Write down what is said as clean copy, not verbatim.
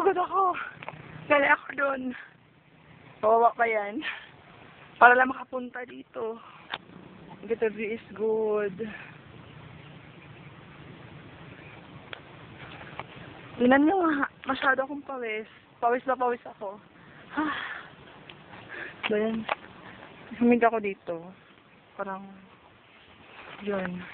Napagod ako. Gali ako doon. Kawawa pa yan. Para lang makapunta dito. The view is good. Tingnan nyo nga. Masyado akong pawis. Pawis na pawis ako. So yan. Humig ako dito. Parang yun.